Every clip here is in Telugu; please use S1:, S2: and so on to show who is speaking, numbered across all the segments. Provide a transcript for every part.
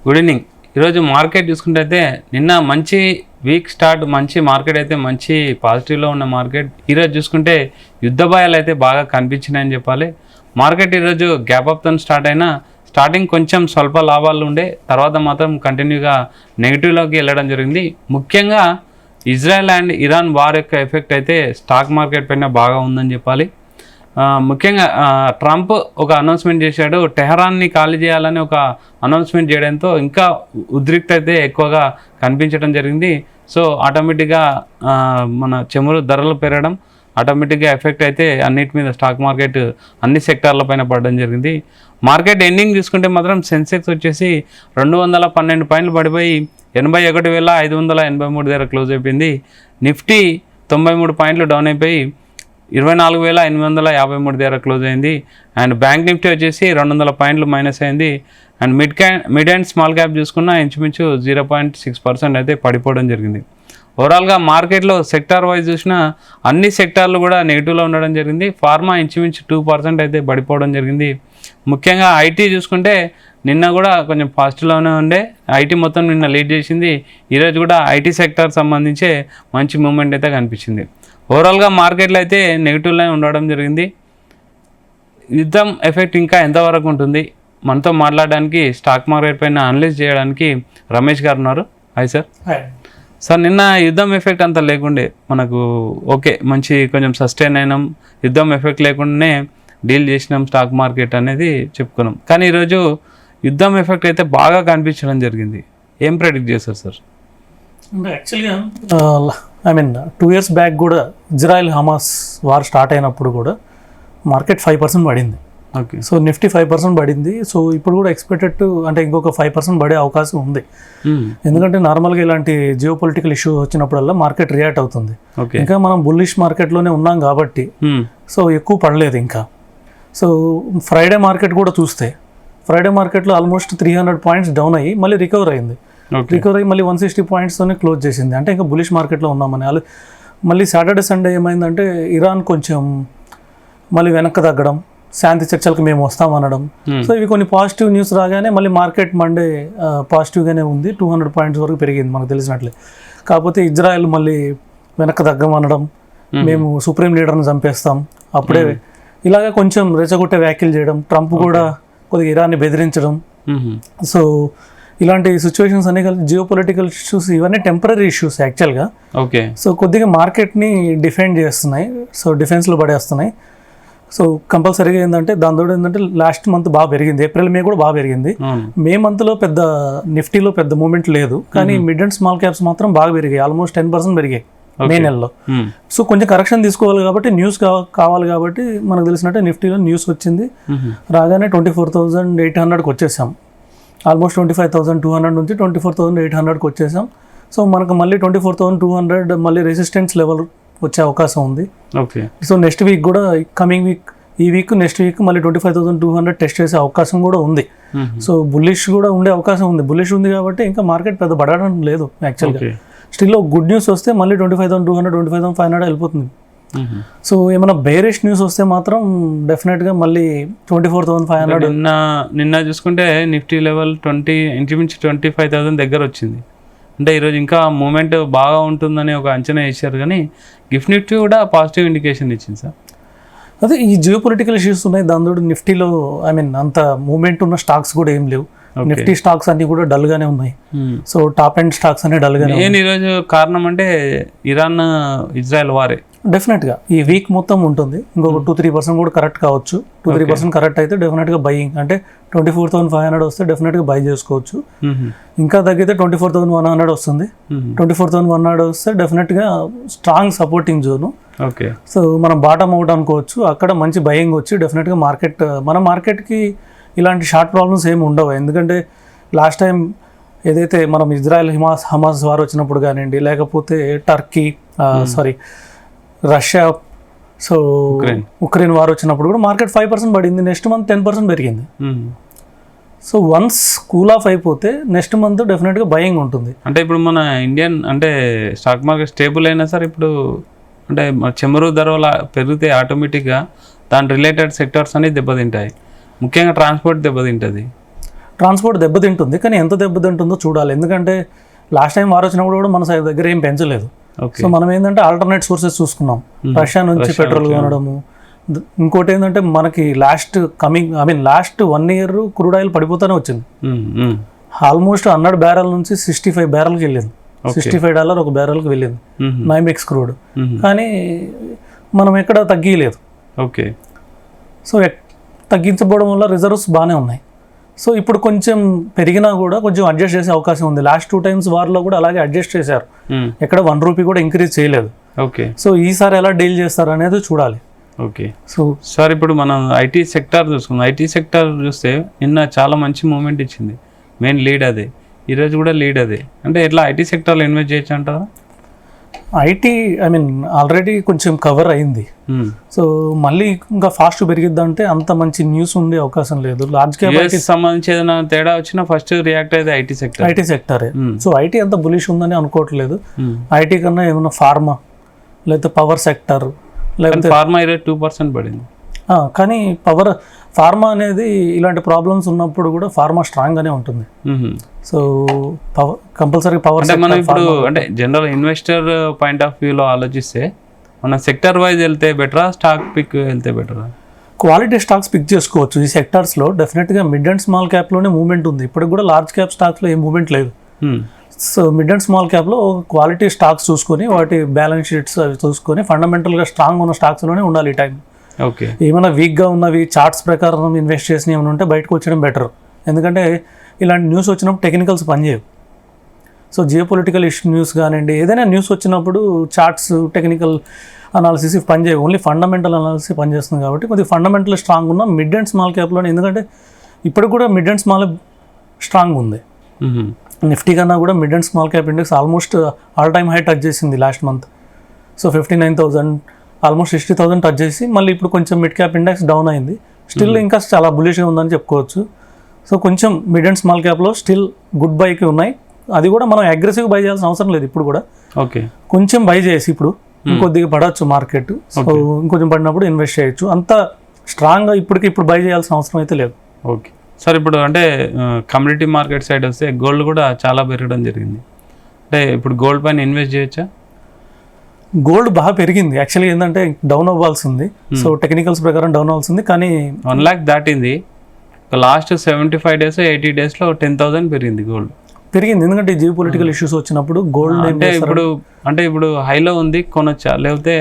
S1: Good evening. ఈరోజు మార్కెట్ చూసుకుంటే అయితే నిన్న మంచి వీక్ స్టార్ట్, మంచి మార్కెట్ అయితే మంచి పాజిటివ్లో ఉన్న మార్కెట్. ఈరోజు చూసుకుంటే యుద్ధ భయాలు అయితే బాగా కనిపించినాయని చెప్పాలి. మార్కెట్ ఈరోజు గ్యాప్ అప్తో స్టార్ట్ అయినా స్టార్టింగ్ కొంచెం స్వల్ప లాభాలు ఉండే, తర్వాత మాత్రం కంటిన్యూగా నెగిటివ్లోకి వెళ్ళడం జరిగింది. ముఖ్యంగా ఇజ్రాయెల్ అండ్ ఇరాన్ వార్ యొక్క ఎఫెక్ట్ అయితే స్టాక్ మార్కెట్ పైన బాగా ఉందని చెప్పాలి. ముఖ్యంగా ట్రంప్ ఒక అనౌన్స్మెంట్ చేశాడు, టెహరాన్ని ఖాళీ చేయాలని ఒక అనౌన్స్మెంట్ చేయడంతో ఇంకా ఉద్రిక్త అయితే ఎక్కువగా కనిపించడం జరిగింది. సో ఆటోమేటిక్గా మన చమురు ధరలు పెరగడం ఆటోమేటిక్గా ఎఫెక్ట్ అయితే అన్నిటి మీద స్టాక్ మార్కెట్ అన్ని సెక్టార్ల పైన పడడం జరిగింది. మార్కెట్ ఎండింగ్ చూసుకుంటే మాత్రం సెన్సెక్స్ వచ్చేసి 212 పాయింట్లు పడిపోయి 81,583 దగ్గర క్లోజ్ అయిపోయింది. నిఫ్టీ 93 పాయింట్లు డౌన్ అయిపోయి 24,853 దగ్గర క్లోజ్ అయింది. అండ్ బ్యాంక్ నిఫ్టీ వచ్చేసి 200 పాయింట్లు మైనస్ అయింది. And mid and small cap చూసుకున్న ఇంచుమించు 0.6% అయితే పడిపోవడం జరిగింది. ఓవరాల్గా మార్కెట్లో సెక్టార్ వైజ్ చూసినా అన్ని సెక్టార్లు కూడా నెగిటివ్లో ఉండడం జరిగింది. ఫార్మా ఇంచుమించు 2% అయితే పడిపోవడం జరిగింది. ముఖ్యంగా ఐటీ చూసుకుంటే నిన్న కూడా కొంచెం పాజిటివ్లోనే ఉండే, ఐటీ మొత్తం నిన్న లీడ్ చేసింది. ఈరోజు కూడా ఐటీ సెక్టార్ సంబంధించే మంచి మూమెంట్ అయితే కనిపించింది. ఓవరాల్గా మార్కెట్లో అయితే నెగిటివ్లో ఉండడం జరిగింది. యుద్ధం ఎఫెక్ట్ ఇంకా ఎంతవరకు ఉంటుంది, మనతో మాట్లాడడానికి స్టాక్ మార్కెట్ పైన అనలైజ్ చేయడానికి రమేష్ గారు ఉన్నారు. Hi sir. సార్, నిన్న యుద్ధం ఎఫెక్ట్ అంతా లేకుండే మనకు ఓకే, మంచి కొంచెం సస్టైన్ అయినాం, యుద్ధం ఎఫెక్ట్ లేకుండానే డీల్ చేసినాం స్టాక్ మార్కెట్ అనేది చెప్పుకున్నాం. కానీ ఈరోజు యుద్ధం ఎఫెక్ట్ అయితే బాగా కనిపించడం జరిగింది. ఏం ప్రెడిక్ట్ చేస్తారు సార్?
S2: అంటే యాక్చువల్గా 2 years బ్యాక్ కూడా ఇజ్రాయెల్ హమాస్ వార్ స్టార్ట్ అయినప్పుడు కూడా మార్కెట్ 5% పడింది.
S1: ఓకే.
S2: సో నిఫ్టీ 5% పడింది. సో ఇప్పుడు కూడా ఎక్స్పెక్టెడ్ అంటే ఇంకొక 5% పడే అవకాశం ఉంది. ఎందుకంటే నార్మల్గా ఇలాంటి జియో పొలిటికల్ ఇష్యూ వచ్చినప్పుడల్లా మార్కెట్ రియాక్ట్ అవుతుంది. ఇంకా మనం బుల్లిష్ మార్కెట్లోనే ఉన్నాం కాబట్టి సో ఎక్కువ పడలేదు ఇంకా. సో ఫ్రైడే మార్కెట్ కూడా చూస్తే ఫ్రైడే మార్కెట్లో ఆల్మోస్ట్ 300 పాయింట్స్ డౌన్ అయ్యి మళ్ళీ రికవర్ అయింది. రికవర్ అయ్యి మళ్ళీ 160 పాయింట్స్తోనే క్లోజ్ చేసింది. అంటే ఇంకా బులిష్ మార్కెట్లో ఉన్నామని. మళ్ళీ సాటర్డే సండే ఏమైందంటే ఇరాన్ కొంచెం మళ్ళీ వెనక్కి తగ్గడం, శాంతి చర్చలకు మేము వస్తామనడం. సో ఇవి కొన్ని పాజిటివ్ న్యూస్ రాగానే మళ్ళీ మార్కెట్ మండే పాజిటివ్గానే ఉంది. 200 పాయింట్స్ వరకు పెరిగింది మనకు తెలిసినట్లే. కాకపోతే ఇజ్రాయెల్ మళ్ళీ వెనక్కి తగ్గమనడం, మేము సుప్రీం లీడర్ని చంపేస్తాం అప్పుడే, ఇలాగ కొంచెం రెచ్చగొట్టే వ్యాఖ్యలు చేయడం, ట్రంప్ కూడా కొద్దిగా ఇరాన్ని బెదిరించడం. సో ఇలాంటి సిచ్యువేషన్స్ అన్ని కలిసి జియో పొలిటికల్ ఇష్యూస్ ఇవన్నీ టెంపరీ ఇష్యూస్ యాక్చువల్గా.
S1: ఓకే.
S2: సో కొద్దిగా మార్కెట్ని డిఫెండ్ చేస్తున్నాయి, సో డిఫెన్స్లో పడేస్తున్నాయి. సో కంపల్సరీగా ఏంటంటే దాంతో ఏంటంటే లాస్ట్ మంత్ బాగా పెరిగింది, ఏప్రిల్ మే కూడా బాగా పెరిగింది. మే మంత్లో పెద్ద నిఫ్టీలో పెద్ద మూమెంట్ లేదు, కానీ మిడ్ అండ్ స్మాల్ క్యాప్స్ మాత్రం బాగా పెరిగాయి, ఆల్మోస్ట్ 10% పెరిగాయి మే నెలలో. సో కొంచెం కరెక్షన్ తీసుకోవాలి కాబట్టి న్యూస్ కావాలి కాబట్టి మనకు తెలిసినట్టే నిఫ్టీలో న్యూస్ వచ్చింది. రాగానే 24,800కి వచ్చేసాం. ఆల్మోస్ట్ 25,200 నుంచి 24,800కి వచ్చేసాం. సో మనకు మళ్ళీ 24,200 మళ్ళీ రెసిస్టెన్స్ లెవెల్ వచ్చే అవకాశం ఉంది.
S1: ఓకే.
S2: సో నెక్స్ట్ వీక్ కూడా కమింగ్ వీక్, ఈ వీక్ నెక్స్ట్ వీక్ మళ్ళీ 25,200 టెస్ట్ చేసే అవకాశం కూడా ఉంది. సో బుల్లిష్ కూడా ఉండే అవకాశం ఉంది. బుల్లిష్ ఉంది కాబట్టి ఇంకా మార్కెట్ పెద్ద పడడం లేదు యాక్చువల్గా. స్టిల్ గుడ్ న్యూస్ వస్తే మళ్ళీ 25,200, 25,500 వెళ్ళిపోతుంది. సో ఏమైనా బేరిష్ న్యూస్ వస్తే మాత్రం డెఫినెట్గా మళ్ళీ 24,500.
S1: నిన్న చూసుకుంటే నిఫ్టీ లెవెల్ ఇంచుమించు 25,000 దగ్గర వచ్చింది. అంటే ఈరోజు ఇంకా మూమెంట్ బాగా ఉంటుందని ఒక అంచనా వేశారు, కానీ గిఫ్ట్ నిఫ్టీ కూడా పాజిటివ్ ఇండికేషన్ ఇచ్చింది సార్.
S2: అదే ఈ జియో పొలిటికల్ ఇష్యూస్ ఉన్నాయి, దాంతో నిఫ్టీలో అంత మూమెంట్ ఉన్న స్టాక్స్ కూడా ఏం లేవు. నిఫ్టీ స్టాక్స్ అన్ని కూడా డల్ గానే ఉన్నాయి. సో టాప్ ఎండ్ స్టాక్స్ అన్ని డల్ గానే.
S1: ఈరోజు కారణం అంటే ఇరాన్ ఇజ్రాయెల్ వారే.
S2: డెఫినెట్గా ఈ వీక్ మొత్తం ఉంటుంది. ఇంకొక 2-3% కూడా కరెక్ట్ కావచ్చు. 2-3% కరెక్ట్ అయితే డెఫినెట్గా బయింగ్, అంటే 24,500 వస్తే డెఫినెట్గా బై చేసుకోవచ్చు. ఇంకా తగ్గితే 24,100 వస్తుంది. 24,100 వస్తే డెఫినెట్గా strong supporting zone.
S1: Okay. So
S2: మనం బాటమ్ అవుట్ అనుకోవచ్చు, అక్కడ మంచి బయింగ్ వచ్చి డెఫినెట్గా మన మార్కెట్కి ఇలాంటి షార్ట్ ప్రాబ్లమ్స్ ఏమి ఉండవు. ఎందుకంటే లాస్ట్ టైం ఏదైతే మనం ఇజ్రాయెల్ హమాస్ వార్ వచ్చినప్పుడు కానివ్వండి, లేకపోతే Turkey Russia, so Ukraine war వచ్చినప్పుడు కూడా మార్కెట్ 5% పడింది. నెక్స్ట్ మంత్ 10% పెరిగింది. సో వన్స్ కూల్ ఆఫ్ అయిపోతే నెక్స్ట్ మంత్ డెఫినెట్గా బయింగ్ ఉంటుంది.
S1: అంటే ఇప్పుడు మన ఇండియన్ అంటే స్టాక్ మార్కెట్ స్టేబుల్ అయినా సార్, ఇప్పుడు అంటే చమురు ధరలు పెరిగితే ఆటోమేటిక్గా దాని రిలేటెడ్ సెక్టార్స్ అనేవి దెబ్బతింటాయి. ముఖ్యంగా ట్రాన్స్పోర్ట్ దెబ్బతింటుంది.
S2: ట్రాన్స్పోర్ట్ దెబ్బతింటుంది, కానీ ఎంత దెబ్బతింటుందో చూడాలి. ఎందుకంటే లాస్ట్ టైం వార్ వచ్చినప్పుడు కూడా మన దగ్గర ఏం పెంచలేదు. సో మనం ఏంటంటే ఆల్టర్నేట్ సోర్సెస్ చూసుకున్నాం, రష్యా నుంచి పెట్రోల్ కొనడము. ఇంకోటి ఏంటంటే మనకి లాస్ట్ 1 year క్రూడ్ ఆయిల్ పడిపోతూనే వచ్చింది. ఆల్మోస్ట్ 100 బ్యారెల్ నుంచి 65 బ్యారెల్కి వెళ్ళింది. $65 ఒక బ్యారెల్కి వెళ్ళింది NYMEX క్రూడ్. కానీ మనం ఎక్కడ తగ్గియలేదు.
S1: ఓకే.
S2: సో తగ్గించబోవడం వల్ల రిజర్వ్స్ బాగానే ఉన్నాయి. సో ఇప్పుడు కొంచెం పెరిగినా కూడా కొంచెం అడ్జస్ట్ చేసే అవకాశం ఉంది. లాస్ట్ 2 times వార్లో కూడా అలాగే అడ్జస్ట్ చేశారు, ఎక్కడ ₹1 కూడా ఇంక్రీజ్ చేయలేదు.
S1: ఓకే.
S2: సో ఈసారి ఎలా డీల్ చేస్తారు అనేది చూడాలి.
S1: ఓకే. సో సార్ ఇప్పుడు మనం ఐటీ సెక్టార్ చూసుకుందాం. ఐటీ సెక్టార్ చూస్తే నిన్న చాలా మంచి మూమెంట్ ఇచ్చింది, మెయిన్ లీడ్ అదే, ఈరోజు కూడా లీడ్ అదే. అంటే ఎట్లా ఐటీ సెక్టార్లో ఇన్వెస్ట్ చేయొచ్చు అంటారా?
S2: ఐటీ ఆల్రెడీ కొంచెం కవర్ అయింది. సో మళ్ళీ ఇంకా ఫాస్ట్ పెరిగిద్దంటే అంత మంచి న్యూస్ ఉండే అవకాశం లేదు. లార్జ్ క్యాప్
S1: సంబంధించి ఏదైనా తేడా వచ్చినా ఫస్ట్ రియాక్ట్ అయితే ఐటీ సెక్టారే.
S2: సో ఐటీ అంత బులిష్ ఉందని అనుకోవట్లేదు. ఐటీ కన్నా ఏమన్నా ఫార్మా లేకపోతే పవర్ సెక్టర్, లేకపోతే
S1: ఫార్మా 2% పడింది.
S2: కానీ ఫార్మా అనేది ఇలాంటి ప్రాబ్లమ్స్ ఉన్నప్పుడు కూడా ఫార్మా స్ట్రాంగ్ గానే ఉంటుంది. సో కంపల్సరీ పవర్
S1: మనం ఇప్పుడు అంటే జనరల్ ఇన్వెస్టర్ పాయింట్ ఆఫ్ వ్యూలో ఆలోచిస్తే మనం సెక్టర్ వైజ్ వెళ్తే బెటరా, స్టాక్ పిక్ వెళ్తే బెటరా?
S2: క్వాలిటీ స్టాక్స్ పిక్ చేసుకోవచ్చు. ఈ సెక్టార్స్లో డెఫినెట్గా మిడ్ అండ్ స్మాల్ క్యాప్లోనే మూవ్మెంట్ ఉంది. ఇప్పుడు కూడా లార్జ్ క్యాప్ స్టాక్స్లో ఏం మూవ్మెంట్ లేదు. సో మిడ్ అండ్ స్మాల్ క్యాప్లో క్వాలిటీ స్టాక్స్ చూసుకొని వాటి బ్యాలెన్స్ షీట్స్ అవి చూసుకొని ఫండమెంటల్గా స్ట్రాంగ్ ఉన్న స్టాక్స్లోనే ఉండాలి ఈ టైం.
S1: ఓకే.
S2: ఏమైనా వీక్గా ఉన్నవి చార్ట్స్ ప్రకారం ఇన్వెస్ట్ చేసిన ఏమైనా ఉంటే బయటకు వచ్చడం బెటర్. ఎందుకంటే ఇలాంటి న్యూస్ వచ్చినప్పుడు టెక్నికల్స్ పనిచేయవు. సో జియోపొలిటికల్ ఇష్యూ న్యూస్ కానివ్వండి, ఏదైనా న్యూస్ వచ్చినప్పుడు చార్ట్స్ టెక్నికల్ అనాలిసిస్ పనిచేయవు, ఓన్లీ ఫండమెంటల్ అనాలిసిస్ పనిచేస్తుంది. కాబట్టి కొద్దిగా ఫండమెంటల్ స్ట్రాంగ్ ఉన్న మిడ్ అండ్ స్మాల్ క్యాప్లోనే, ఎందుకంటే ఇప్పుడు కూడా మిడ్ అండ్ స్మాల్ స్ట్రాంగ్ ఉంది. నిఫ్టీ కన్నా కూడా mid and small cap index almost all time high touch చేసింది last month. So 59,000 almost 60,000 touch చేసి మళ్ళీ ఇప్పుడు కొంచెం మిడ్ క్యాప్ ఇండెక్స్ డౌన్ అయింది. స్టిల్ ఇంకా చాలా బులిష్గా ఉందని చెప్పుకోవచ్చు. సో కొంచెం mid and small క్యాప్లో still good బైకి ఉన్నాయి. అది కూడా మనం అగ్రెసివ్ బై చేయాల్సిన అవసరం లేదు ఇప్పుడు కూడా.
S1: ఓకే.
S2: కొంచెం బై చేసి ఇప్పుడు ఇంకొద్దిగా పడవచ్చు మార్కెట్. సో ఇంకొంచెం పడినప్పుడు ఇన్వెస్ట్ చేయొచ్చు. అంత స్ట్రాంగ్గా ఇప్పుడు బై చేయాల్సిన అవసరం అయితే లేదు.
S1: Okay sir. ఇప్పుడు అంటే కమ్యూనిటీ మార్కెట్ సైడ్ వస్తే గోల్డ్ కూడా చాలా పెరగడం జరిగింది. అంటే ఇప్పుడు గోల్డ్ పైన ఇన్వెస్ట్ చేయొచ్చా?
S2: గోల్డ్ బాగా పెరిగింది. యాక్చువల్లీ ఏంటంటే డౌన్ అవ్వాల్సింది. సో టెక్నికల్స్ ప్రకారం డౌన్ అవ్వాల్సింది, కానీ
S1: 1 lakh దాటింది. లాస్ట్ 75 days 80 daysలో 10,000 పెరిగింది గోల్డ్.
S2: పెరిగింది ఎందుకంటే జియో పొలిటికల్ ఇష్యూస్ వచ్చినప్పుడు గోల్డ్
S1: అంటే ఇప్పుడు హైలో ఉంది, కొనొచ్చా లేకపోతే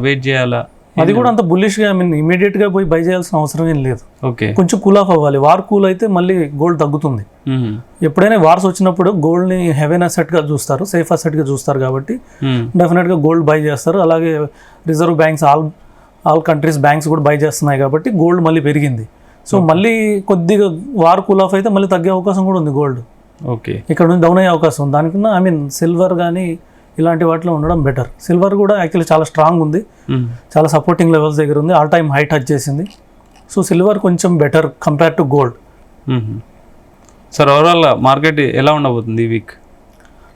S1: వెయిట్ చేయాలా?
S2: అది కూడా అంత బుల్లిష్గా ఇమీడియట్గా పోయి బై చేయాల్సిన అవసరం ఏం లేదు.
S1: ఓకే.
S2: కొంచెం కూల్ ఆఫ్ అవ్వాలి. వార్ కూల్ అయితే మళ్ళీ గోల్డ్ తగ్గుతుంది. ఎప్పుడైనా వార్స్ వచ్చినప్పుడు గోల్డ్ని హెవెన్ అసెట్గా చూస్తారు, సేఫ్ అసెట్గా చూస్తారు. కాబట్టి డెఫినెట్గా గోల్డ్ బై చేస్తారు. అలాగే reserve banks all countries banks కూడా బై చేస్తున్నాయి కాబట్టి గోల్డ్ మళ్ళీ పెరిగింది. సో మళ్ళీ కొద్దిగా వార్ కూల్ ఆఫ్ అయితే మళ్ళీ తగ్గే అవకాశం కూడా ఉంది గోల్డ్.
S1: ఓకే.
S2: ఇక్కడ నుంచి డౌన్ అయ్యే అవకాశం ఉంది. దానికన్నా సిల్వర్ కానీ ఇలాంటి వాటిలో ఉండడం బెటర్. సిల్వర్ కూడా యాక్చువల్లీ చాలా స్ట్రాంగ్ ఉంది, చాలా సపోర్టింగ్ లెవెల్స్ దగ్గర ఉంది, ఆల్ టైమ్ హై టచ్ చేసింది. సో సిల్వర్ కొంచెం better compare to gold.
S1: Sir overall market ఎలా ఉండబోతుంది ఈ వీక్?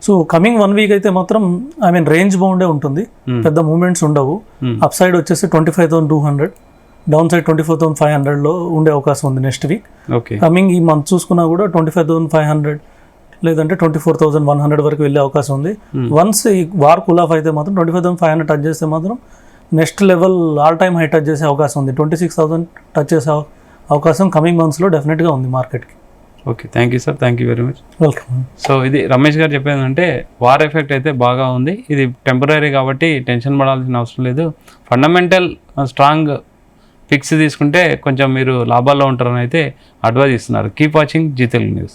S2: సో కమింగ్ 1 week అయితే మాత్రం రేంజ్ బౌండే ఉంటుంది, పెద్ద మూమెంట్స్ ఉండవు. అప్ సైడ్ వచ్చేసి 25,200, డౌన్ సైడ్ 24,500లో ఉండే అవకాశం ఉంది నెక్స్ట్ వీక్.
S1: ఓకే.
S2: కమింగ్ ఈ మంత్ చూసుకున్నా కూడా 25,500 లేదంటే 24,100 వరకు వెళ్ళే అవకాశం ఉంది. వన్స్ ఈ వార్ కూల్ ఆఫ్ అయితే మాత్రం 25,500 టచ్ చేస్తే మాత్రం next level all time high touch చేసే అవకాశం ఉంది. 26,000 టచ్ చేసే అవకాశం కమింగ్ మంత్స్లో డెఫినెట్గా ఉంది మార్కెట్కి.
S1: Okay. Thank you sir, thank you very much.
S2: Welcome.
S1: So ఇది రమేష్ గారు చెప్పేదంటే వార్ ఎఫెక్ట్ అయితే బాగా ఉంది, ఇది టెంపరీ కాబట్టి టెన్షన్ పడాల్సిన అవసరం లేదు. ఫండమెంటల్ స్ట్రాంగ్ పిక్స్ తీసుకుంటే కొంచెం మీరు లాభాల్లో ఉంటారని అయితే అడ్వైజ్ ఇస్తున్నారు. Keep watching Zee Telugu news.